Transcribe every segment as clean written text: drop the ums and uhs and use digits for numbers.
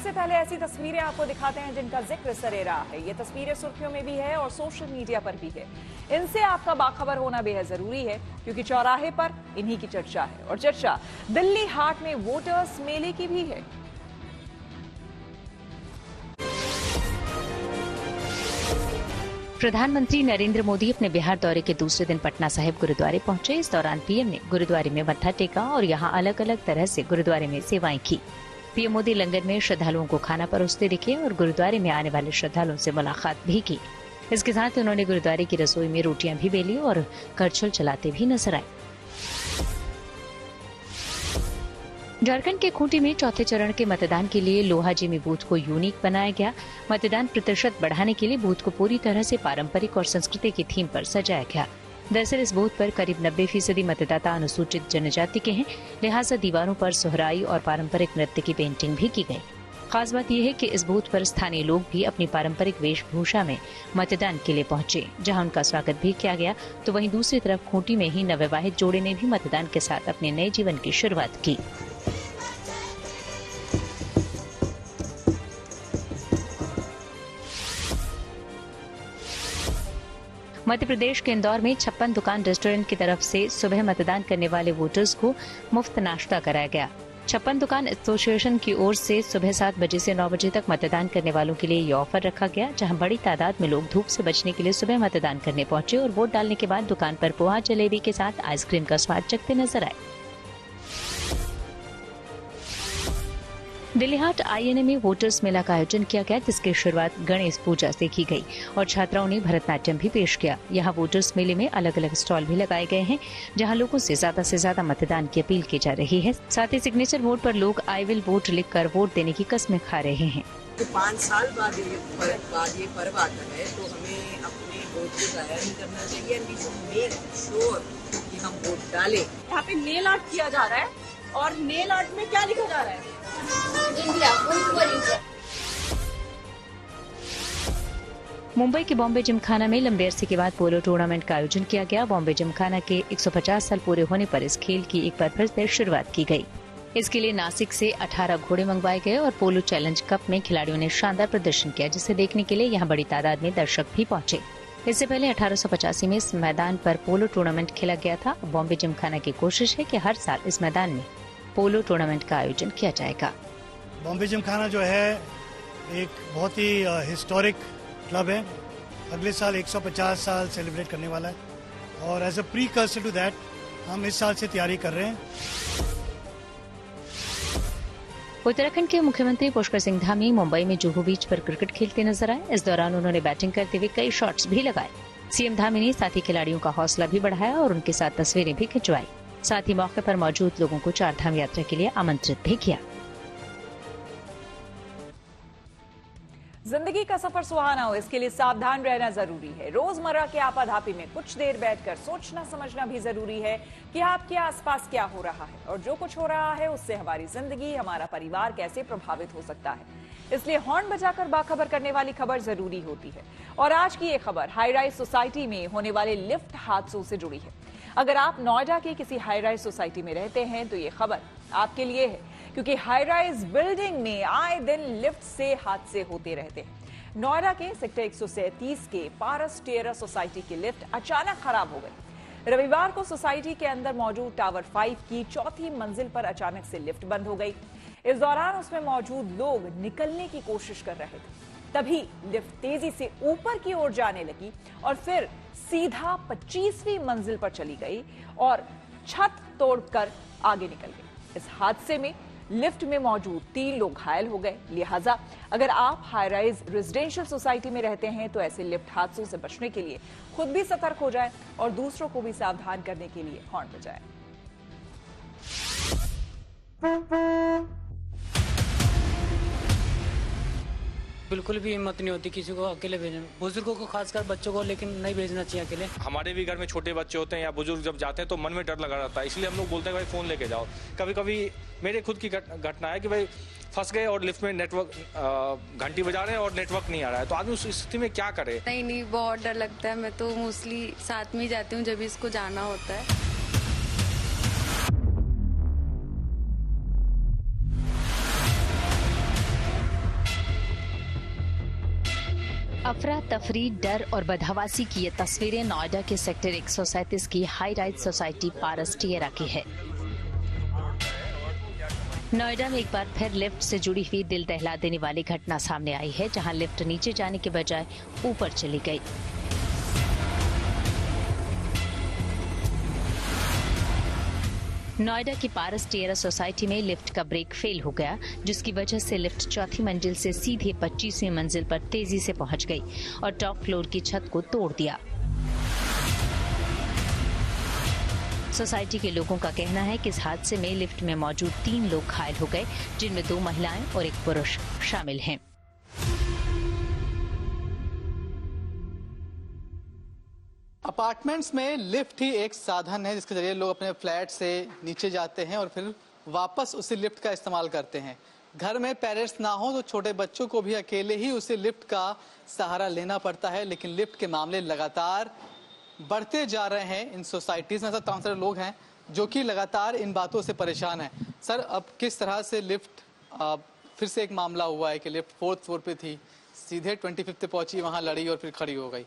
सबसे पहले ऐसी तस्वीरें आपको दिखाते हैं जिनका जिक्र सरे रहा है। ये तस्वीरें सुर्खियों में भी है और सोशल मीडिया पर भी है। इनसे आपका बाखबर होना बेहद जरूरी है क्योंकि चौराहे पर इन्हीं की चर्चा है और चर्चा दिल्ली हाट में वोटर्स मेले की भी है। प्रधानमंत्री नरेंद्र मोदी अपने बिहार दौरे के दूसरे दिन पटना साहिब गुरुद्वारे पहुंचे। इस दौरान पीएम ने गुरुद्वारे में मत्था टेका और यहां अलग अलग तरह से गुरुद्वारे में सेवाएं की। पीएम मोदी लंगर में श्रद्धालुओं को खाना परोसते दिखे और गुरुद्वारे में आने वाले श्रद्धालुओं से मुलाकात भी की। इसके साथ उन्होंने गुरुद्वारे की रसोई में रोटियां भी बेली और करछल चलाते भी नजर आए। झारखंड के खूंटी में चौथे चरण के मतदान के लिए लोहाजिमी बूथ को यूनिक बनाया गया। मतदान प्रतिशत बढ़ाने के लिए बूथ को पूरी तरह से पारंपरिक और संस्कृति की थीम पर सजाया गया। दरअसल इस बूथ पर करीब 90% मतदाता अनुसूचित जनजाति के हैं, लिहाजा दीवारों पर सोहराई और पारंपरिक नृत्य की पेंटिंग भी की गई। खास बात यह है कि इस बूथ पर स्थानीय लोग भी अपनी पारंपरिक वेशभूषा में मतदान के लिए पहुंचे, जहां उनका स्वागत भी किया गया। तो वहीं दूसरी तरफ खूंटी में ही नवविवाहित जोड़े ने भी मतदान के साथ अपने नए जीवन की शुरुआत की। मध्य प्रदेश के इंदौर में 56 दुकान रेस्टोरेंट की तरफ से सुबह मतदान करने वाले वोटर्स को मुफ्त नाश्ता कराया गया। 56 दुकान एसोसिएशन की ओर से सुबह 7 बजे से 9 बजे तक मतदान करने वालों के लिए ये ऑफर रखा गया, जहां बड़ी तादाद में लोग धूप से बचने के लिए सुबह मतदान करने पहुंचे और वोट डालने के बाद दुकान पर पोहा जलेबी के साथ आइसक्रीम का स्वाद चखते नजर आए। दिल्ली हाट आईएनए में वोटर्स मेला का आयोजन किया गया, जिसकी शुरुआत गणेश पूजा से की गई और छात्राओं ने भरतनाट्यम भी पेश किया। यहाँ वोटर्स मेले में अलग अलग स्टॉल भी लगाए गए हैं, जहाँ लोगों से ज्यादा मतदान की अपील की जा रही है। साथ ही सिग्नेचर बोर्ड पर लोग आई विल वोट लिखकर वोट देने की कसमें खा रहे हैं। 5 साल बाद ये पर्व आता है तो हमें अपने वोट को जाया नहीं करना चाहिए and we should make sure कि हम वोट डालें। यहाँ पे नेल आर्ट किया जा रहा है और नेल आर्ट में क्या लिखा जा रहा है? मुंबई के बॉम्बे जिमखाना में लंबे अरसे के बाद पोलो टूर्नामेंट का आयोजन किया गया। बॉम्बे जिमखाना के 150 साल पूरे होने पर इस खेल की एक बार फिर से शुरुआत की गई। इसके लिए नासिक से 18 घोड़े मंगवाए गए और पोलो चैलेंज कप में खिलाड़ियों ने शानदार प्रदर्शन किया, जिसे देखने के लिए यहाँ बड़ी तादाद में दर्शक भी पहुंचे। इससे पहले 1885 में इस मैदान पर पोलो टूर्नामेंट खेला गया था। बॉम्बे जिमखाना की कोशिश है कि हर साल इस मैदान में पोलो टूर्नामेंट का आयोजन किया जाएगा। बॉम्बे जिमखाना जो है एक बहुत ही हिस्टोरिक क्लब है। अगले साल 150 साल सेलिब्रेट करने वाला है और as a precursor to that हम इस साल से तैयारी कर रहे हैं। उत्तराखंड के मुख्यमंत्री पुष्कर सिंह धामी मुंबई में जुहू बीच पर क्रिकेट खेलते नजर आए। इस दौरान उन्होंने बैटिंग करते हुए कई शॉट्स भी लगाए। सीएम धामी ने साथी खिलाड़ियों का हौसला भी बढ़ाया और उनके साथ तस्वीरें भी खिंचवाई। साथ ही मौके पर मौजूद लोगों को 4 धाम यात्रा के लिए आमंत्रित भी किया। जिंदगी का सफर सुहाना हो, इसके लिए सावधान रहना जरूरी है। रोजमर्रा के आपाधापी में कुछ देर बैठकर सोचना समझना भी जरूरी है कि आपके आसपास क्या हो रहा है और जो कुछ हो रहा है उससे हमारी जिंदगी, हमारा परिवार कैसे प्रभावित हो सकता है। इसलिए हॉर्न बजाकर बाखबर करने वाली खबर जरूरी होती है। और आज की ये खबर हाई राइज सोसाइटी में होने वाले लिफ्ट हादसों से जुड़ी है। अगर आप नोएडा की किसी हाई राइज सोसाइटी में रहते हैं तो ये खबर आपके लिए है, क्योंकि हाई राइज बिल्डिंग में आए दिन लिफ्ट से हादसे होते रहते हैं। नोएडा के सेक्टर 137 के पारस टेरा सोसाइटी की लिफ्ट अचानक खराब हो गई। रविवार को सोसाइटी के अंदर मौजूद टावर 5 की 4थी मंजिल पर अचानक से लिफ्ट बंद हो गई। इस दौरान उसमें मौजूद लोग निकलने की कोशिश कर रहे थे। तभी लिफ्ट तेजी से ऊपर की ओर जाने लगी और फिर सीधा 25वीं मंजिल पर चली गई और छत तोड़कर आगे निकल गई। इस हादसे में लिफ्ट में मौजूद 3 लोग घायल हो गए। लिहाजा अगर आप हाई राइज रेजिडेंशियल सोसाइटी में रहते हैं तो ऐसे लिफ्ट हादसों से बचने के लिए खुद भी सतर्क हो जाएं और दूसरों को भी सावधान करने के लिए हॉर्न बजाएं। बिल्कुल भी हिम्मत नहीं होती किसी को अकेले भेजने, बुजुर्गों को खासकर, बच्चों को लेकिन नहीं भेजना चाहिए अकेले। हमारे भी घर में छोटे बच्चे होते हैं या बुजुर्ग जब जाते हैं तो मन में डर लगा रहता है, इसलिए हम लोग बोलते हैं भाई फोन लेके जाओ। कभी कभी मेरे खुद की घटना है कि भाई फंस गए और लिफ्ट में नेटवर्क घंटी बजा रहे हैं और नेटवर्क नहीं आ रहा है, तो आदमी उस स्थिति में क्या करे। नहीं, बहुत डर लगता है। मैं तो मोस्टली साथ में ही जाती हूँ जब इसको जाना होता है। अफरा तफरी, डर और बदहवासी की ये तस्वीरें नोएडा के सेक्टर 137 की हाई राइज सोसाइटी पारस टिएरा की है। नोएडा में एक बार फिर लिफ्ट से जुड़ी हुई दिल दहला देने वाली घटना सामने आई है, जहां लिफ्ट नीचे जाने के बजाय ऊपर चली गई। नोएडा की पारस टिएरा सोसाइटी में लिफ्ट का ब्रेक फेल हो गया, जिसकी वजह से लिफ्ट चौथी मंजिल से सीधे 25वीं मंजिल पर तेजी से पहुंच गई और टॉप फ्लोर की छत को तोड़ दिया। सोसाइटी के लोगों का कहना है कि इस हादसे में लिफ्ट में मौजूद 3 लोग घायल हो गए, जिनमें 2 महिलाएं और 1 पुरुष शामिल हैं। अपार्टमेंट्स में लिफ्ट ही एक साधन है जिसके जरिए लोग अपने फ्लैट से नीचे जाते हैं और फिर वापस उसी लिफ्ट का इस्तेमाल करते हैं। घर में पेरेंट्स ना हो तो छोटे बच्चों को भी अकेले ही उसी लिफ्ट का सहारा लेना पड़ता है, लेकिन लिफ्ट के मामले लगातार बढ़ते जा रहे हैं। इन सोसाइटीज में ऐसा तमाम सारे लोग हैं जो कि लगातार इन बातों से परेशान हैं। सर, अब किस तरह से लिफ्ट फिर से एक मामला हुआ है कि लिफ्ट 4th फ्लोर पे थी, सीधे 25th पे पहुंची, वहां लड़ी और फिर खड़ी हो गई।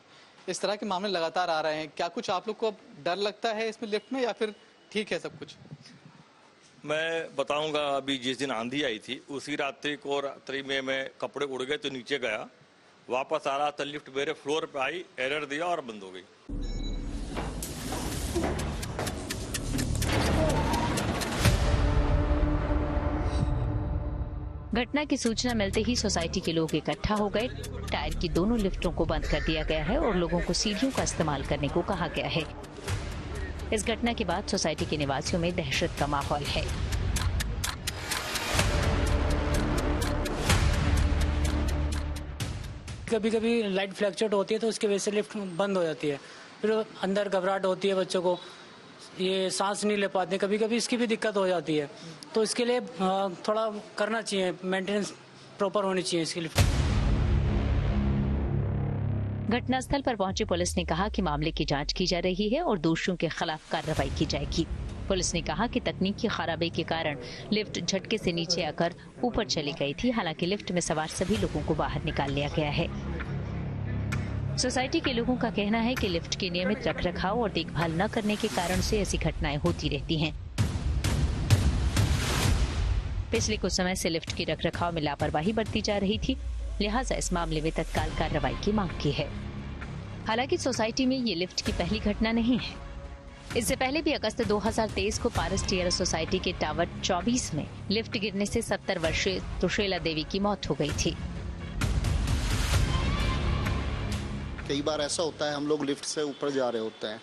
इस तरह के मामले लगातार आ रहे हैं। क्या कुछ आप लोग को अब डर लगता है इसमें लिफ्ट में, या फिर ठीक है सब कुछ? मैं बताऊंगा, अभी जिस दिन आंधी आई थी उसी रात्रि को मैं कपड़े उड़ गए तो नीचे गया, वापस आ रहा था, लिफ्ट मेरे फ्लोर पे आई, एरर दिया और बंद हो गई। घटना की सूचना मिलते ही सोसाइटी के लोग इकट्ठा हो गए। टायर की दोनों लिफ्टों को बंद कर दिया गया है और लोगों को सीढ़ियों का इस्तेमाल करने को कहा गया है। इस घटना के बाद सोसाइटी के निवासियों में दहशत का माहौल है। कभी कभी लाइट फ्लैक्चुएट होती है तो उसकी वजह से लिफ्ट बंद हो जाती है, फिर अंदर घबराहट होती है, बच्चों को ये सांस नहीं ले पाते, कभी कभी इसकी भी दिक्कत हो जाती है। तो इसके लिए थोड़ा करना चाहिए, मेंटेनेंस प्रॉपर होनी चाहिए इसके लिए। घटनास्थल पर पहुंची पुलिस ने कहा कि मामले की जांच की जा रही है और दोषियों के खिलाफ कार्रवाई की जाएगी। पुलिस ने कहा कि तकनीकी खराबी के कारण लिफ्ट झटके से नीचे आकर ऊपर चली गई थी। हालांकि लिफ्ट में सवार सभी लोगों को बाहर निकाल लिया गया है। सोसाइटी के लोगों का कहना है कि लिफ्ट के नियमित रखरखाव और देखभाल न करने के कारण से ऐसी घटनाएं होती रहती हैं। पिछले कुछ समय से लिफ्ट की रखरखाव में लापरवाही बरती जा रही थी, लिहाजा इस मामले में तत्काल कार्रवाई की मांग की है। हालांकि सोसाइटी में ये लिफ्ट की पहली घटना नहीं है। इससे पहले भी अगस्त 2023 को पारस टिएरा सोसाइटी के टावर 24 में लिफ्ट गिरने से 70 वर्षीय तुशेला देवी की मौत हो गई थी। कई बार ऐसा होता है, हम लोग लिफ्ट से ऊपर जा रहे होते हैं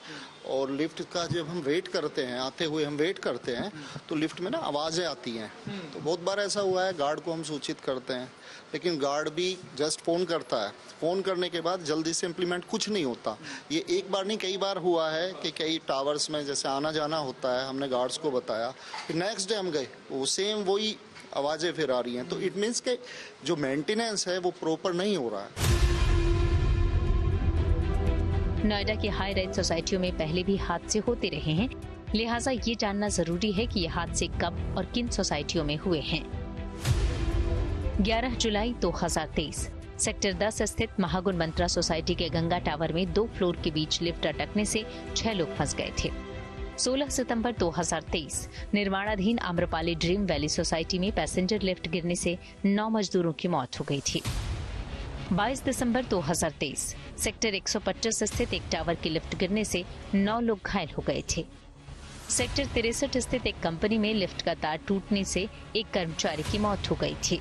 और लिफ्ट का जब हम वेट करते हैं, आते हुए हम वेट करते हैं, तो लिफ्ट में ना आवाज़ें आती हैं। तो बहुत बार ऐसा हुआ है, गार्ड को हम सूचित करते हैं, लेकिन गार्ड भी जस्ट फ़ोन करता है। फ़ोन करने के बाद जल्दी से इम्प्लीमेंट कुछ नहीं होता। ये एक बार नहीं, कई बार हुआ है कि कई टावर्स में जैसे आना जाना होता है, हमने गार्ड्स को बताया, फिर नेक्स्ट डे हम गए, वो सेम वही आवाज़ें फिर आ रही हैं। तो इट मीन्स के जो मेंटेनेंस है वो प्रॉपर नहीं हो रहा है। नोएडा की हाई राइज सोसाइटियों में पहले भी हादसे होते रहे हैं, लिहाजा ये जानना जरूरी है कि ये हादसे कब और किन सोसाइटियों में हुए हैं। 11 जुलाई 2023 सेक्टर 10 स्थित महागुण मंत्रा सोसाइटी के गंगा टावर में 2 फ्लोर के बीच लिफ्ट अटकने से 6 लोग फंस गए थे। 16 सितंबर 2023 निर्माणाधीन आम्रपाली ड्रीम वैली सोसाइटी में पैसेंजर लिफ्ट गिरने से 9 मजदूरों की मौत हो गई थी। 22 दिसंबर 2023 सेक्टर 125 स्थित एक टावर की लिफ्ट गिरने से 9 लोग घायल हो गए थे। सेक्टर 63 स्थित एक कंपनी में लिफ्ट का तार टूटने से एक कर्मचारी की मौत हो गई थी।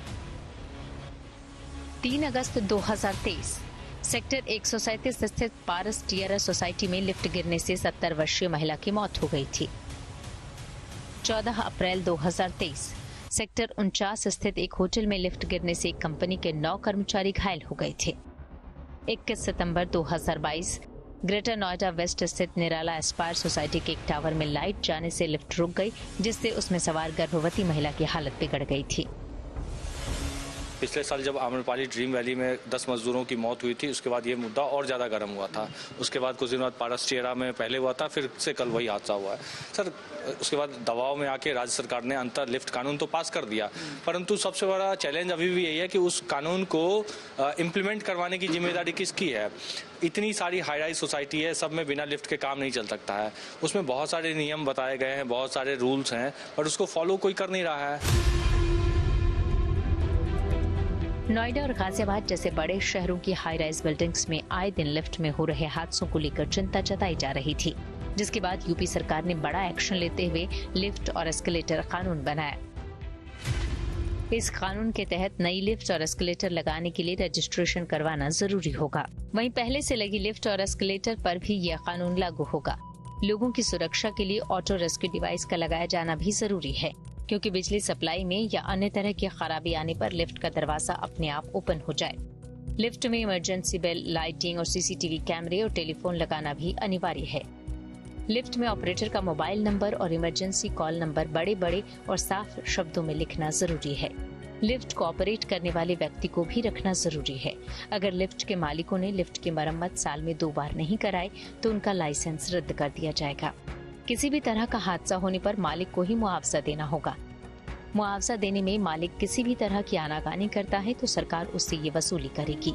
3 अगस्त 2023 सेक्टर 137 स्थित पारस टिएरा सोसाइटी में लिफ्ट गिरने से 70 वर्षीय महिला की मौत हो गई थी। 14 अप्रैल 2023 सेक्टर 49 स्थित एक होटल में लिफ्ट गिरने से एक कंपनी के 9 कर्मचारी घायल हो गए थे। 21 सितंबर 2022 ग्रेटर नोएडा वेस्ट स्थित निराला एस्पायर सोसाइटी के एक टावर में लाइट जाने से लिफ्ट रुक गई, जिससे उसमें सवार गर्भवती महिला की हालत बिगड़ गई थी। पिछले साल जब आम्रपाली ड्रीम वैली में 10 मजदूरों की मौत हुई थी, उसके बाद ये मुद्दा और ज़्यादा गर्म हुआ था। उसके बाद कुछ दिन बाद पारसचेरा में पहले हुआ था, फिर से कल वही हादसा हुआ है। सर, उसके बाद दबाव में आके राज्य सरकार ने अंतर लिफ्ट कानून तो पास कर दिया, परंतु सबसे बड़ा चैलेंज अभी भी यही है कि उस कानून को इम्प्लीमेंट करवाने की जिम्मेदारी किसकी है। इतनी सारी हाई राइज सोसाइटी है, सब में बिना लिफ्ट के काम नहीं चल सकता है। उसमें बहुत सारे नियम बताए गए हैं, बहुत सारे रूल्स हैं, पर उसको फॉलो कोई कर नहीं रहा है। नोएडा और गाजियाबाद जैसे बड़े शहरों की हाई राइज बिल्डिंग्स में आए दिन लिफ्ट में हो रहे हादसों को लेकर चिंता जताई जा रही थी, जिसके बाद यूपी सरकार ने बड़ा एक्शन लेते हुए लिफ्ट और एस्केलेटर कानून बनाया। इस कानून के तहत नई लिफ्ट और एस्केलेटर लगाने के लिए रजिस्ट्रेशन करवाना जरूरी होगा। वहीं पहले से लगी लिफ्ट और एस्केलेटर पर भी यह कानून लागू होगा। लोगों की सुरक्षा के लिए ऑटो रेस्क्यू डिवाइस का लगाया जाना भी जरूरी है, क्योंकि बिजली सप्लाई में या अन्य तरह की खराबी आने पर लिफ्ट का दरवाजा अपने आप ओपन हो जाए। लिफ्ट में इमरजेंसी बेल, लाइटिंग और सीसीटीवी कैमरे और टेलीफोन लगाना भी अनिवार्य है। लिफ्ट में ऑपरेटर का मोबाइल नंबर और इमरजेंसी कॉल नंबर बड़े बड़े और साफ शब्दों में लिखना जरूरी है। लिफ्ट को ऑपरेट करने वाले व्यक्ति को भी रखना जरूरी है। अगर लिफ्ट के मालिकों ने लिफ्ट की मरम्मत साल में 2 बार नहीं कराई तो उनका लाइसेंस रद्द कर दिया जाएगा। किसी भी तरह का हादसा होने पर मालिक को ही मुआवजा देना होगा। मुआवजा देने में मालिक किसी भी तरह की आनाकानी करता है तो सरकार उससे ये वसूली करेगी।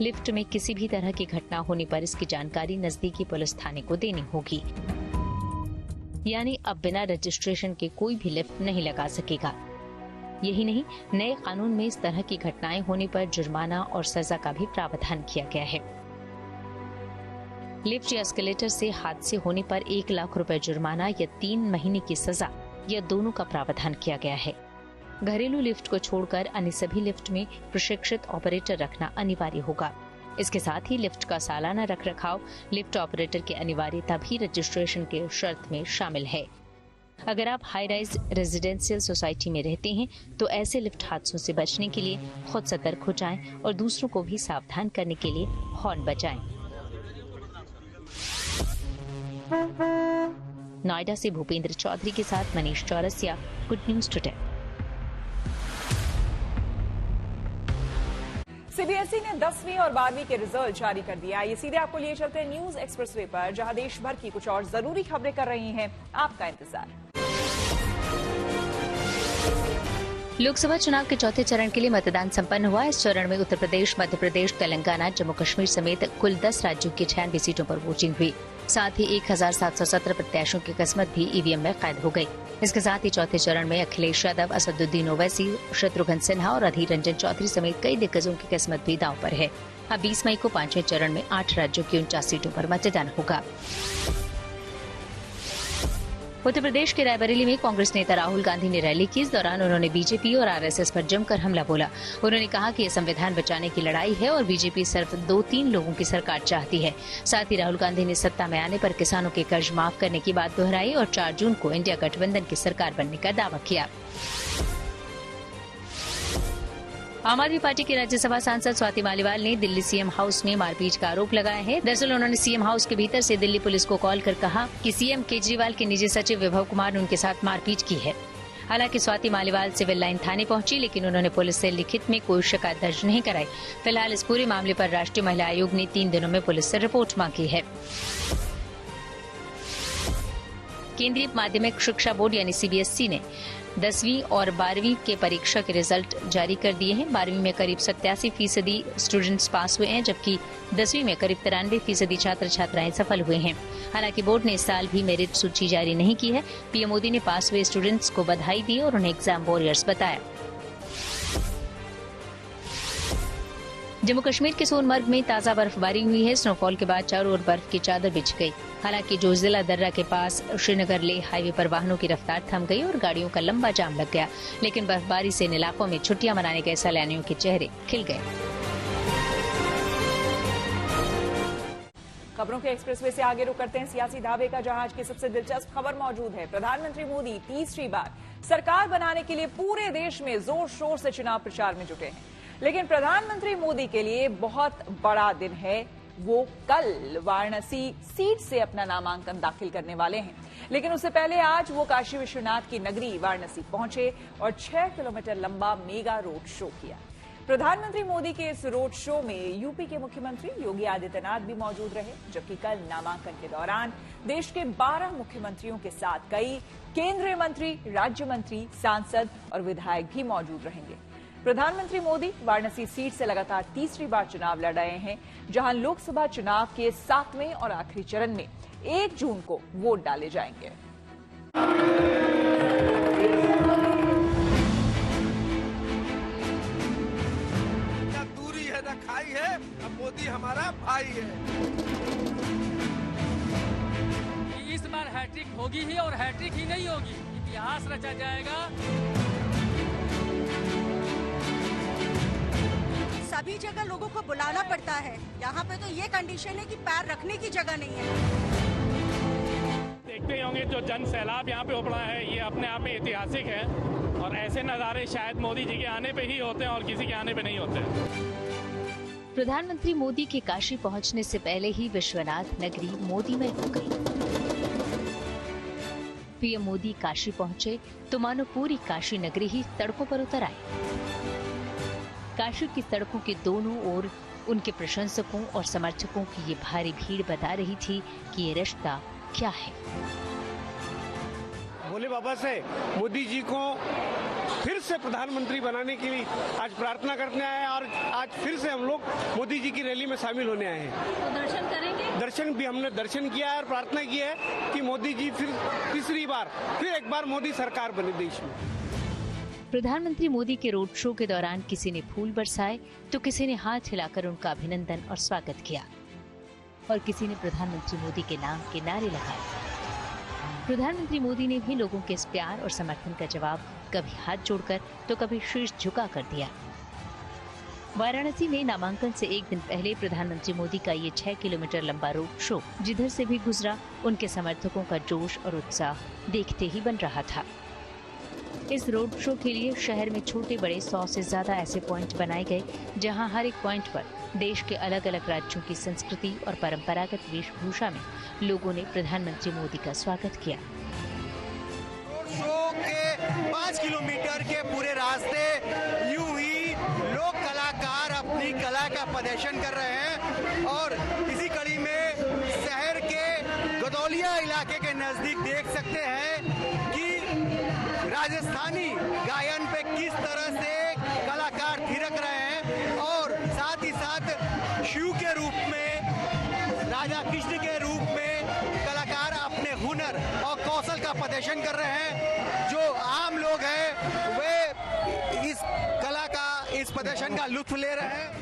लिफ्ट में किसी भी तरह की घटना होने पर इसकी जानकारी नजदीकी पुलिस थाने को देनी होगी। यानी अब बिना रजिस्ट्रेशन के कोई भी लिफ्ट नहीं लगा सकेगा। यही नहीं, नए कानून में इस तरह की घटनाएं होने पर जुर्माना और सजा का भी प्रावधान किया गया है। लिफ्ट या एस्केलेटर से हादसे होने पर 1 लाख रुपए जुर्माना या 3 महीने की सजा या दोनों का प्रावधान किया गया है। घरेलू लिफ्ट को छोड़कर अन्य सभी लिफ्ट में प्रशिक्षित ऑपरेटर रखना अनिवार्य होगा। इसके साथ ही लिफ्ट का सालाना रखरखाव, लिफ्ट ऑपरेटर की अनिवार्यता भी रजिस्ट्रेशन के शर्त में शामिल है। अगर आप हाई राइज रेजिडेंशियल सोसाइटी में रहते हैं तो ऐसे लिफ्ट हादसों से बचने के लिए खुद सतर्क हो जाएं और दूसरों को भी सावधान करने के लिए हॉर्न बजाएं। नोएडा से भूपेंद्र चौधरी के साथ Manish Chaurasia, good news today. CBSE ने 10वीं और 12वीं के रिजल्ट जारी कर दिया। ये सीधे आपको लिए चलते हैं न्यूज एक्सप्रेसवे पर, जहां देश भर की कुछ और जरूरी खबरें कर रही हैं आपका इंतजार। लोकसभा चुनाव के चौथे चरण के लिए मतदान संपन्न हुआ। इस चरण में उत्तर प्रदेश, मध्य प्रदेश, तेलंगाना, जम्मू कश्मीर समेत कुल 10 राज्यों की 96 सीटों पर वोटिंग हुई। साथ ही 1717 प्रत्याशियों की किस्मत भी ईवीएम में कैद हो गई। इसके साथ ही चौथे चरण में अखिलेश यादव, असदुद्दीन ओवैसी, शत्रुघ्न सिन्हा और अधीर रंजन चौधरी समेत कई दिग्गजों की किस्मत भी दांव पर है। अब 20 मई को 5वें चरण में 8 राज्यों की 49 सीटों पर मतदान होगा। उत्तर प्रदेश के रायबरेली में कांग्रेस नेता राहुल गांधी ने रैली की। इस दौरान उन्होंने बीजेपी और आरएसएस पर जमकर हमला बोला। उन्होंने कहा कि ये संविधान बचाने की लड़ाई है और बीजेपी सिर्फ 2-3 लोगों की सरकार चाहती है। साथ ही राहुल गांधी ने सत्ता में आने पर किसानों के कर्ज माफ करने की बात दोहराई और 4 जून को इंडिया गठबंधन की सरकार बनने का दावा किया। आम आदमी पार्टी के राज्यसभा सांसद स्वाति मालीवाल ने दिल्ली सीएम हाउस में मारपीट का आरोप लगाया है। दरअसल उन्होंने सीएम हाउस के भीतर से दिल्ली पुलिस को कॉल कर कहा कि सीएम केजरीवाल के निजी सचिव विभव कुमार ने उनके साथ मारपीट की है। हालांकि स्वाति मालीवाल सिविल लाइन थाने पहुंची, लेकिन उन्होंने पुलिस से लिखित में कोई शिकायत दर्ज नहीं कराई। फिलहाल इस पूरे मामले पर राष्ट्रीय महिला आयोग ने 3 दिनों में पुलिस से रिपोर्ट मांगी है। केंद्रीय माध्यमिक शिक्षा बोर्ड यानी सीबीएसई ने 10वीं और 12वीं के परीक्षा के रिजल्ट जारी कर दिए हैं। 12वीं में करीब 87% स्टूडेंट्स पास हुए हैं, जबकि 10वीं में करीब 93% छात्र छात्राएं सफल हुए हैं। हालांकि बोर्ड ने इस साल भी मेरिट सूची जारी नहीं की है। पीएम मोदी ने पास हुए स्टूडेंट्स को बधाई दी और उन्हें एग्जाम वॉरियर्स बताया। जम्मू कश्मीर के सोनमर्ग में ताजा बर्फबारी हुई है। स्नोफॉल के बाद चारों ओर बर्फ की चादर बिछ गई। हालांकि जो जिला दर्रा के पास श्रीनगर लेह हाईवे पर वाहनों की रफ्तार थम गई और गाड़ियों का लंबा जाम लग गया, लेकिन बर्फबारी से इन इलाकों में छुट्टियां मनाने गए सैलानियों के चेहरे खिल गए। खबरों के एक्सप्रेसवे से आगे रुक करते हैं सियासी धाबे का, जहां आज की सबसे दिलचस्प खबर मौजूद है। प्रधानमंत्री मोदी तीसरी बार सरकार बनाने के लिए पूरे देश में जोर शोर से चुनाव प्रचार में जुटे हैं। लेकिन प्रधानमंत्री मोदी के लिए बहुत बड़ा दिन है। वो कल वाराणसी सीट से अपना नामांकन दाखिल करने वाले हैं। लेकिन उससे पहले आज वो काशी विश्वनाथ की नगरी वाराणसी पहुंचे और 6 किलोमीटर लंबा मेगा रोड शो किया। प्रधानमंत्री मोदी के इस रोड शो में यूपी के मुख्यमंत्री योगी आदित्यनाथ भी मौजूद रहे, जबकि कल नामांकन के दौरान देश के 12 मुख्यमंत्रियों के साथ कई केंद्रीय मंत्री, राज्य मंत्री, सांसद और विधायक भी मौजूद रहेंगे। प्रधानमंत्री मोदी वाराणसी सीट से लगातार तीसरी बार चुनाव लड़ रहे हैं, जहां लोकसभा चुनाव के 7वें और आखिरी चरण में 1 जून को वोट डाले जाएंगे। खाई है, अब मोदी हमारा भाई है। इस बार हैट्रिक होगी ही और हैट्रिक ही नहीं होगी, इतिहास रचा जाएगा। सभी जगह लोगों को बुलाना पड़ता है, यहाँ पे तो ये कंडीशन है कि पैर रखने की जगह नहीं है। देखते ही होंगे जो जन सैलाब यहाँ पे उपड़ा है, ये अपने आप में ऐतिहासिक है और ऐसे नज़ारे शायद मोदी जी के आने पे ही होते हैं और किसी के आने पे नहीं होते। प्रधानमंत्री मोदी के काशी पहुंचने से पहले ही विश्वनाथ नगरी मोदीमय हो गई। पीएम मोदी काशी पहुंचे तो मानो पूरी काशी नगरी ही सड़कों पर उतर आई। काशी की सड़कों के दोनों ओर उनके प्रशंसकों और समर्थकों की ये भारी भीड़ बता रही थी कि ये रिश्ता क्या है। भोले बाबा से मोदी जी को फिर से प्रधानमंत्री बनाने के लिए आज प्रार्थना करने आए और आज फिर से हम लोग मोदी जी की रैली में शामिल होने आए हैं। तो दर्शन करेंगे? दर्शन भी हमने दर्शन किया है और प्रार्थना की है कि मोदी जी फिर तीसरी बार फिर एक बार मोदी सरकार बने देश में। प्रधानमंत्री मोदी के रोड शो के दौरान किसी ने फूल बरसाए तो किसी ने हाथ हिलाकर उनका अभिनंदन और स्वागत किया और किसी ने प्रधानमंत्री मोदी के नाम के नारे लगाए। प्रधानमंत्री मोदी ने भी लोगों के इस प्यार और समर्थन का जवाब कभी हाथ जोड़कर तो कभी शीश झुका कर दिया। वाराणसी में नामांकन से एक दिन पहले प्रधानमंत्री मोदी का ये 6 किलोमीटर लंबा रोड शो जिधर से भी गुजरा, उनके समर्थकों का जोश और उत्साह देखते ही बन रहा था। इस रोड शो के लिए शहर में छोटे बड़े 100 से ज्यादा ऐसे पॉइंट बनाए गए, जहां हर एक पॉइंट पर देश के अलग अलग राज्यों की संस्कृति और परंपरागत वेशभूषा में लोगों ने प्रधानमंत्री मोदी का स्वागत किया। रोड शो के 5 किलोमीटर के पूरे रास्ते यूं ही लोक कलाकार अपनी कला का प्रदर्शन कर रहे हैं और इसी कड़ी में शहर के गदौलिया इलाके के नजदीक देख सकते हैं कि राजस्थानी गायन पे किस तरह से कलाकार थिरक रहे हैं और साथ ही साथ शिव के रूप में, राजा कृष्ण के रूप में कलाकार अपने हुनर और कौशल का प्रदर्शन कर रहे हैं। जो आम लोग हैं वे इस कला का, इस प्रदर्शन का लुत्फ ले रहे हैं।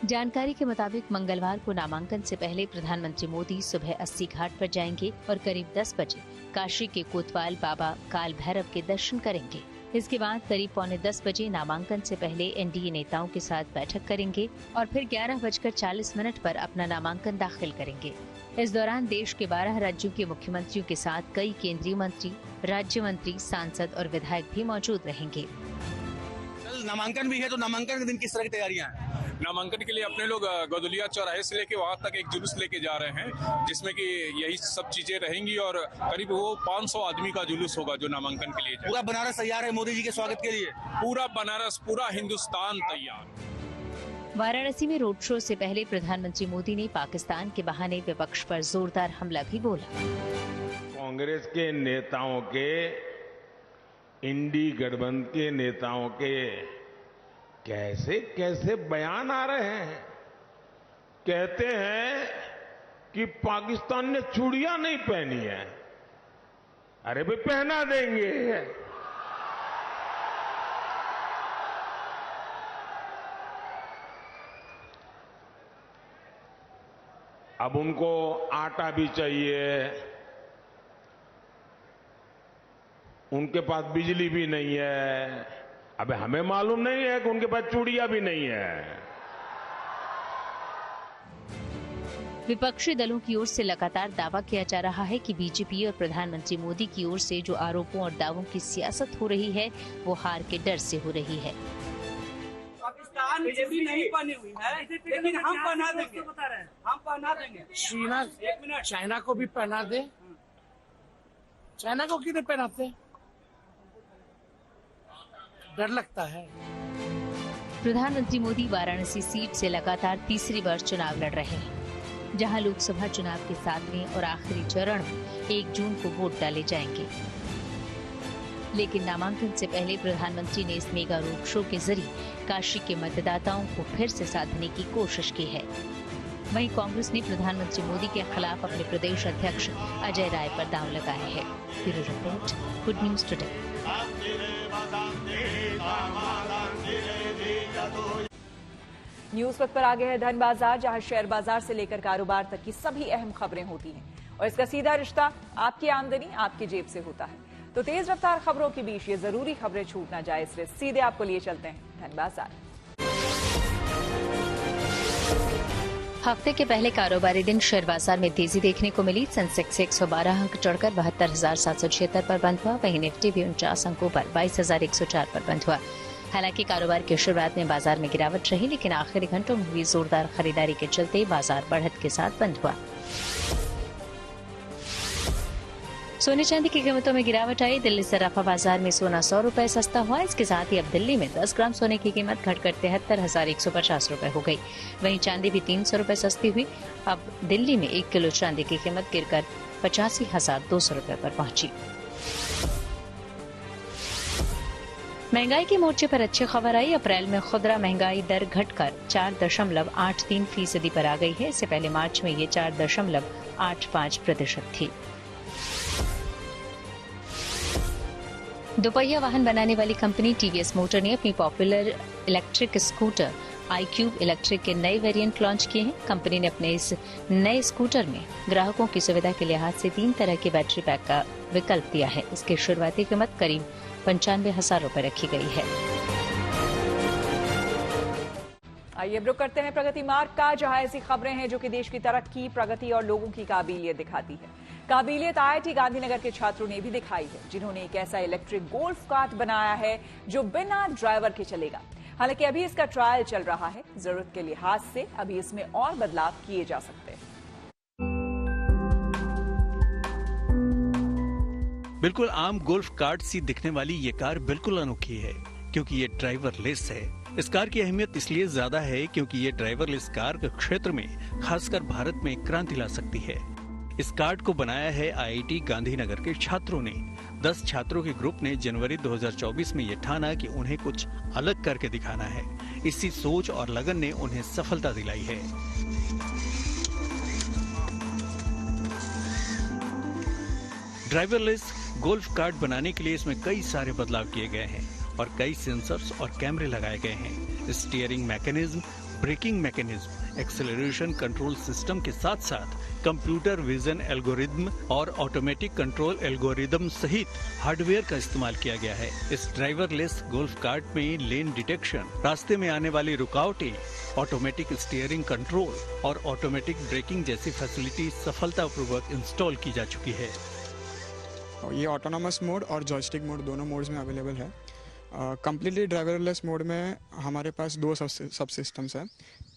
जानकारी के मुताबिक मंगलवार को नामांकन से पहले प्रधानमंत्री मोदी सुबह 80 घाट पर जाएंगे और करीब 10 बजे काशी के कोतवाल बाबा काल भैरव के दर्शन करेंगे। इसके बाद करीब 9:45 बजे नामांकन से पहले एनडीए नेताओं के साथ बैठक करेंगे और फिर 11:40 पर अपना नामांकन दाखिल करेंगे। इस दौरान देश के 12 राज्यों के मुख्यमंत्रियों के साथ कई केंद्रीय मंत्री, राज्य मंत्री, सांसद और विधायक भी मौजूद रहेंगे। कल नामांकन भी है, तो नामांकन के दिन किस तरह की तैयारियां हैं? नामांकन के लिए अपने लोग गदुलिया चौराहे से लेके वहां तक एक जुलूस लेके जा रहे हैं, जिसमें कि यही सब चीजें रहेंगी और करीब वो 500 आदमी का जुलूस होगा जो नामांकन के लिए जाए। पूरा बनारस तैयार है मोदी जी के स्वागत के लिए? पूरा बनारस, पूरा हिंदुस्तान तैयार। वाराणसी में रोड शो से पहले प्रधानमंत्री मोदी ने पाकिस्तान के बहाने विपक्ष पर जोरदार हमला भी बोला। कांग्रेस के नेताओं के, इंडी गठबंधन के नेताओं के कैसे कैसे बयान आ रहे हैं। कहते हैं कि पाकिस्तान ने चूड़ियां नहीं पहनी है। अरे भाई पहना देंगे। अब उनको आटा भी चाहिए, उनके पास बिजली भी नहीं है। अबे हमें मालूम नहीं है कि उनके पास चूड़ियां भी नहीं है। विपक्षी दलों की ओर से लगातार दावा किया जा रहा है कि बीजेपी और प्रधानमंत्री मोदी की ओर से जो आरोपों और दावों की सियासत हो रही है वो हार के डर से हो रही है। पाकिस्तान चूड़ी नहीं पहनी हुई है, लेकिन हम पहना देंगे, हम पहना देंगे। चाइना को भी पहना दे। चाइना को क्यों नहीं पहनाते? डर लगता है। प्रधानमंत्री मोदी वाराणसी सीट से लगातार तीसरी बार चुनाव लड़ रहे हैं, जहां लोकसभा चुनाव के 7वें और आखिरी चरण में 1 जून को वोट डाले जाएंगे। लेकिन नामांकन से पहले प्रधानमंत्री ने इस मेगा रोड शो के जरिए काशी के मतदाताओं को फिर से साधने की कोशिश की है। वहीं कांग्रेस ने प्रधानमंत्री मोदी के खिलाफ अपने प्रदेश अध्यक्ष अजय राय पर दांव लगाया है। Bureau report, good news today. News वक्त पर आगे है धन बाजार, जहां शेयर बाजार से लेकर कारोबार तक की सभी अहम खबरें होती हैं और इसका सीधा रिश्ता आपकी आमदनी आपकी जेब से होता है। तो तेज रफ्तार खबरों के बीच ये जरूरी खबरें छूट ना जाए, इसलिए सीधे आपको लिए चलते हैं धन बाजार। हफ्ते के पहले कारोबारी दिन शेयर बाजार में तेजी देखने को मिली। सेंसेक्स 112 अंक चढ़कर 72,776 पर बंद हुआ। वहीं निफ्टी भी 49 अंकों पर 22,104 पर बंद हुआ। हालांकि कारोबार की शुरुआत में बाजार में गिरावट रही, लेकिन आखिरी घंटों में हुई जोरदार खरीदारी के चलते बाजार बढ़त के साथ बंद हुआ। सोने चांदी की कीमतों में गिरावट आई। दिल्ली सराफा बाजार में सोना 100 रुपए सस्ता हुआ। इसके साथ ही अब दिल्ली में 10 ग्राम सोने की कीमत घटकर 73,150 रुपए हो गई। वहीं चांदी भी 300 रुपए सस्ती हुई। अब दिल्ली में 1 किलो चांदी की कीमत गिरकर 85,200 रुपए पर पहुंची। महंगाई के मोर्चे पर अच्छी खबर आई। अप्रैल में खुदरा महंगाई दर घटकर 4.83% पर आ गई है। इससे पहले मार्च में ये 4.85% थी। दोपहिया वाहन बनाने वाली कंपनी टीवीएस मोटर ने अपनी popular electric scooter iQube electric के नए वेरिएंट लॉन्च किए हैं। कंपनी ने अपने इस नए स्कूटर में ग्राहकों की सुविधा के लिहाज से 3 तरह के बैटरी पैक का विकल्प दिया है। इसकी शुरुआती कीमत करीब 95,000 रुपए रखी गई है। आइए रुक करते हैं प्रगति मार्ग का, जहां ऐसी खबरें हैं जो कि देश की तरक्की, प्रगति और लोगों की काबिलियत दिखाती है। काबिलियत IIT गांधीनगर के छात्रों ने भी दिखाई है, जिन्होंने एक ऐसा इलेक्ट्रिक गोल्फ कार्ट बनाया है जो बिना ड्राइवर के चलेगा। हालांकि अभी इसका ट्रायल चल रहा है। जरूरत के लिहाज से अभी इसमें और बदलाव किए जा सकते हैं। बिल्कुल आम गोल्फ कार्ट सी दिखने वाली ये कार बिल्कुल अनोखी है, क्योंकि ये ड्राइवरलेस है। इस कार की अहमियत इसलिए ज्यादा है क्योंकि ये ड्राइवरलेस कार के क्षेत्र में खासकर भारत में क्रांति ला सकती है। इस कार्ड को बनाया है IIT गांधीनगर के छात्रों ने। 10 छात्रों के ग्रुप ने जनवरी 2024 में ये ठाना कि उन्हें कुछ अलग करके दिखाना है। इसी सोच और लगन ने उन्हें सफलता दिलाई है। ड्राइवरलेस गोल्फ कार्ट बनाने के लिए इसमें कई सारे बदलाव किए गए हैं और कई सेंसर्स और कैमरे लगाए गए हैं। Steering mechanism, braking mechanism, acceleration control system के साथ साथ कंप्यूटर विजन एल्गोरिदम और ऑटोमेटिक कंट्रोल एल्गोरिदम सहित हार्डवेयर का इस्तेमाल किया गया है। इस ड्राइवरलेस गोल्फ कार्ट में लेन डिटेक्शन, रास्ते में आने वाली रुकावटें, ऑटोमेटिक स्टीयरिंग कंट्रोल और ऑटोमेटिक ब्रेकिंग जैसी फैसिलिटी सफलतापूर्वक इंस्टॉल की जा चुकी है। ये ऑटोनोमस मोड और जॉयस्टिक मोड दोनों मोड्स में अवेलेबल है। कम्प्लीटली ड्राइवरलेस मोड में हमारे पास 2 सब सिस्टम्स हैं।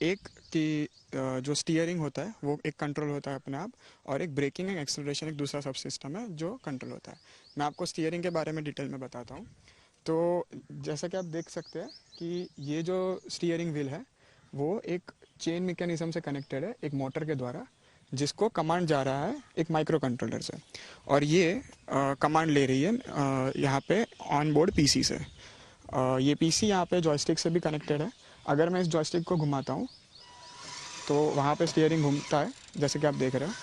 एक कि जो स्टीयरिंग होता है वो एक कंट्रोल होता है अपने आप, और एक ब्रेकिंग एंड एक्सेलरेशन एक दूसरा सब सिस्टम है जो कंट्रोल होता है। मैं आपको स्टीयरिंग के बारे में डिटेल में बताता हूँ। तो जैसा कि आप देख सकते हैं कि ये जो स्टीयरिंग व्हील है वो एक चेन मैकेनिज्म से कनेक्टेड है, एक मोटर के द्वारा, जिसको कमांड जा रहा है एक माइक्रो कंट्रोलर से, और ये कमांड ले रही है यहाँ पे ऑन बोर्ड पीसी से। ये पीसी यहाँ पे जॉयस्टिक से भी कनेक्टेड है। अगर मैं इस जॉयस्टिक को घुमाता हूँ तो वहाँ पे स्टीयरिंग घूमता है जैसे कि आप देख रहे हो,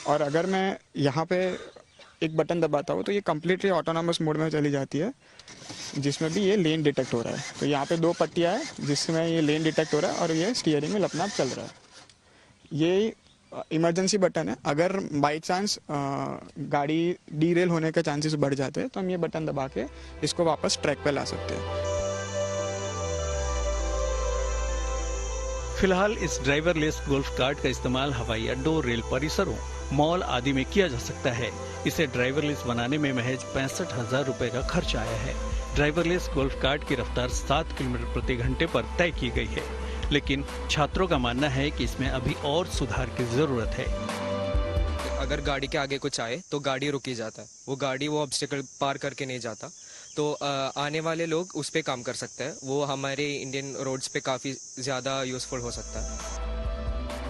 और अगर मैं यहाँ पे एक बटन दबाता हूँ तो ये कम्प्लीटली ऑटोनॉमस मोड में चली जाती है, जिसमें भी ये लेन डिटेक्ट हो रहा है। तो यहाँ पे 2 पट्टियाँ हैं जिसमें ये लेन डिटेक्ट हो रहा है और ये स्टीयरिंग में अपना आप चल रहा है। ये इमरजेंसी बटन है। अगर बाई चांस गाड़ी डीरेल होने के चांसेस बढ़ जाते हैं तो हम ये बटन दबा के इसको वापस ट्रैक पे ला सकते हैं। फिलहाल इस ड्राइवरलेस गोल्फ कार्ट का इस्तेमाल हवाई अड्डों, रेल परिसरों, मॉल आदि में किया जा सकता है। इसे ड्राइवरलेस बनाने में महज 65,000 रुपए का खर्च आया है। ड्राइवरलेस गोल्फ कार्ट की रफ्तार 7 किलोमीटर प्रति घंटे पर तय की गई है, लेकिन छात्रों का मानना है कि इसमें अभी और सुधार की जरूरत है। अगर गाड़ी के आगे कुछ आए तो गाड़ी रुकी जाता है, वो गाड़ी वो ऑब्स्टिकल पार करके नहीं जाता। तो आने वाले लोग उस पर काम कर सकते हैं। वो हमारे इंडियन रोड्स पे काफ़ी ज़्यादा यूज़फुल हो सकता है।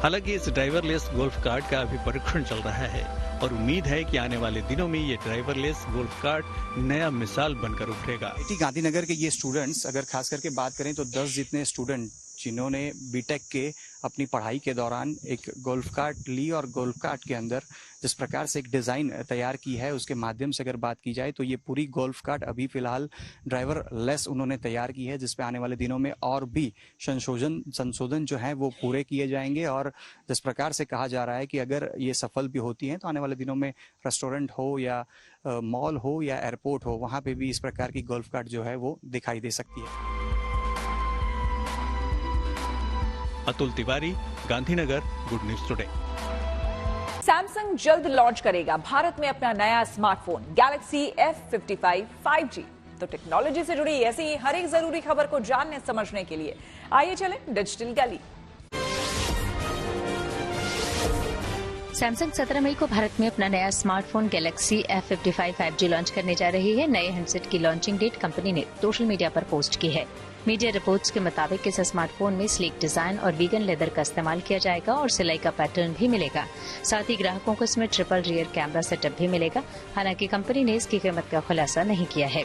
हालांकि इस ड्राइवरलेस गोल्फ कार्ट का अभी परीक्षण चल रहा है और उम्मीद है कि आने वाले दिनों में ये ड्राइवरलेस गोल्फ कार्ट नया मिसाल बनकर उभरेगा। IIT गांधीनगर के ये स्टूडेंट्स, अगर खास करके बात करें तो 10 जितने स्टूडेंट जिन्होंने बीटेक के अपनी पढ़ाई के दौरान एक गोल्फ कार्ट ली और गोल्फ कार्ट के अंदर जिस प्रकार से एक डिज़ाइन तैयार की है उसके माध्यम से अगर बात की जाए तो ये पूरी गोल्फ कार्ट अभी फिलहाल ड्राइवर लेस उन्होंने तैयार की है, जिसपे आने वाले दिनों में और भी संशोधन जो है वो पूरे किए जाएंगे। और जिस प्रकार से कहा जा रहा है कि अगर ये सफल भी होती हैं तो आने वाले दिनों में रेस्टोरेंट हो या मॉल हो या एयरपोर्ट हो, वहाँ पे भी इस प्रकार की गोल्फ कार्ट जो है वो दिखाई दे सकती है। Atul Tiwari, Gandhinagar, good news today. Samsung जल्द लॉन्च करेगा भारत में अपना नया स्मार्टफोन गैलेक्सी F55 5G। तो टेक्नोलॉजी से जुड़ी ऐसी ही हर एक जरूरी खबर को जानने समझने के लिए आइए चलें डिजिटल गली। सैमसंग 17 मई को भारत में अपना नया smartphone Galaxy F55 5G launch करने जा रही है। नए हैंडसेट की लॉन्चिंग डेट कंपनी ने सोशल मीडिया पर पोस्ट की है। मीडिया रिपोर्ट्स के मुताबिक इस स्मार्टफोन में स्लीक डिजाइन और वीगन लेदर का इस्तेमाल किया जाएगा और सिलाई का पैटर्न भी मिलेगा। साथ ही ग्राहकों को इसमें ट्रिपल रियर कैमरा सेटअप भी मिलेगा। हालांकि कंपनी ने इसकी कीमत का खुलासा नहीं किया है।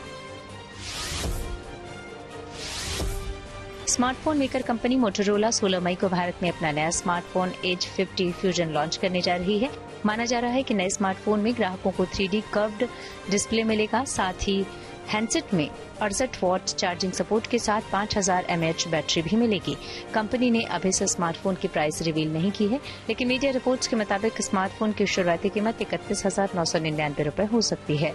स्मार्टफोन मेकर कंपनी मोटोरोला 16 मई को भारत में अपना नया स्मार्टफोन एज 50 फ्यूजन लॉन्च करने जा रही है। माना जा रहा है कि नए स्मार्टफोन में ग्राहकों को 3D कर्व्ड डिस्प्ले मिलेगा। साथ ही हैंडसेट में 68 वॉट चार्जिंग सपोर्ट के साथ 5000 mAh बैटरी भी मिलेगी। कंपनी ने अभी से स्मार्टफोन की प्राइस रिवील नहीं की है, लेकिन मीडिया रिपोर्ट्स के मुताबिक स्मार्टफोन की शुरुआती कीमत 31,999 रुपए हो सकती है।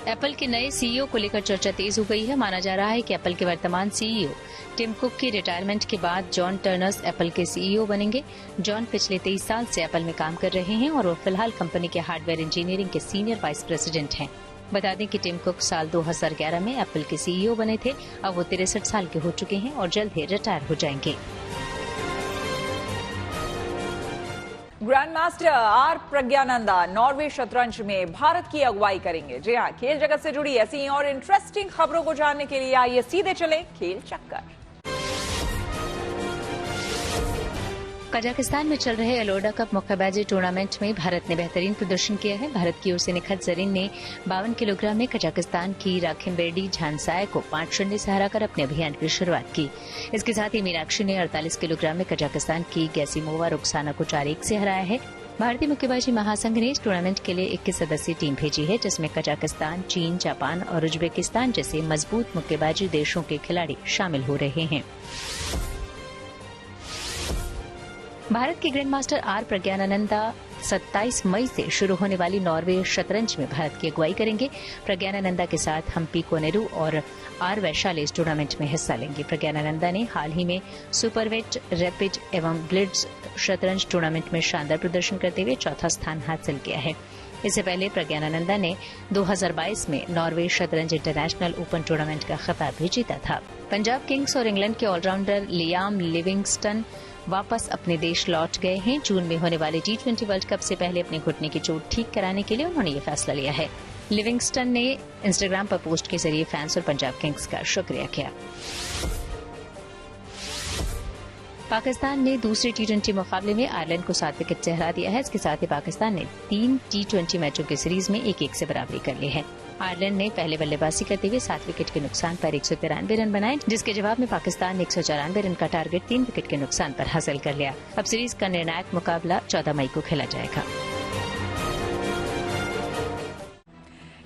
एप्पल के नए सीईओ को लेकर चर्चा तेज हो गई है। माना जा रहा है कि एप्पल के वर्तमान सीईओ टिम कुक की रिटायरमेंट के बाद जॉन टर्नर्स एप्पल के सीईओ बनेंगे। जॉन पिछले 23 साल से एप्पल में काम कर रहे हैं और वो फिलहाल कंपनी के हार्डवेयर इंजीनियरिंग के सीनियर वाइस प्रेसिडेंट हैं। बता दें कि टिम कुक साल 2011 में एप्पल के सीईओ बने थे। अब वो 63 साल के हो चुके हैं और जल्द ही रिटायर हो जाएंगे। Grand master R Praggnanandhaa Norway शतरंज में भारत की अगुवाई करेंगे। जी हाँ, खेल जगत से जुड़ी ऐसी और इंटरेस्टिंग खबरों को जानने के लिए आइए सीधे चले खेल चक्कर। कजाकिस्तान में चल रहे एलोडा कप मुक्केबाजी टूर्नामेंट में भारत ने बेहतरीन प्रदर्शन किया है। भारत की ओर से निखत जरीन ने 52 किलोग्राम में कजाकिस्तान की राखिमबेडी झांसाय को 5-0 से हराकर अपने अभियान की शुरुआत की। इसके साथ ही मीनाक्षी ने 48 किलोग्राम में कजाकिस्तान की गैसीमोवा रुखसाना को 4-1 से हराया है। भारतीय मुक्केबाजी महासंघ ने इस टूर्नामेंट के लिए 21 सदस्यीय टीम भेजी है, जिसमें कजाकिस्तान, चीन, जापान और उज्बेकिस्तान जैसे मजबूत मुक्केबाजी देशों के खिलाड़ी शामिल हो रहे हैं। भारत के ग्रैंड मास्टर आर प्रज्ञानंदा 27 मई से शुरू होने वाली नॉर्वे शतरंज में भारत की अगुवाई करेंगे। प्रज्ञानंदा के साथ हम्पी कोनेरू और आर वैशाली इस टूर्नामेंट में हिस्सा लेंगे। प्रज्ञानंदा ने हाल ही में सुपरवेट, रैपिड एवं ब्लिट्ज शतरंज टूर्नामेंट में शानदार प्रदर्शन करते हुए चौथा स्थान हासिल किया है। इससे पहले प्रज्ञानंदा ने 2022 में नॉर्वे शतरंज इंटरनेशनल ओपन टूर्नामेंट का खिताब भी जीता था। पंजाब किंग्स और इंग्लैंड के ऑलराउंडर लियाम लिविंगस्टन वापस अपने देश लौट गए हैं। जून में होने वाले T20 वर्ल्ड कप से पहले अपने घुटने की चोट ठीक कराने के लिए उन्होंने ये फैसला लिया है। लिविंगस्टन ने इंस्टाग्राम पर पोस्ट के जरिए फैंस और पंजाब किंग्स का शुक्रिया किया। पाकिस्तान ने दूसरे T20 मुकाबले में आयरलैंड को 7 विकेट से हरा दिया है। इसके साथ ही पाकिस्तान ने 3 T20 मैचों की सीरीज में 1-1 से बराबरी कर ली है। आयरलैंड ने पहले बल्लेबाजी करते हुए 7 विकेट के नुकसान पर 193 रन बनाए, जिसके जवाब में पाकिस्तान ने 194 रन का टारगेट 3 विकेट के नुकसान पर हासिल कर लिया। अब सीरीज का निर्णायक मुकाबला 14 मई को खेला जाएगा।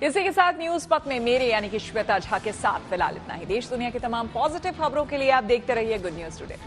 इसी के साथ न्यूज पथ में मेरे यानी कि श्वेता झा के साथ फिलहाल इतना ही। देश दुनिया की तमाम पॉजिटिव खबरों के लिए आप देखते रहिए गुड न्यूज टुडे।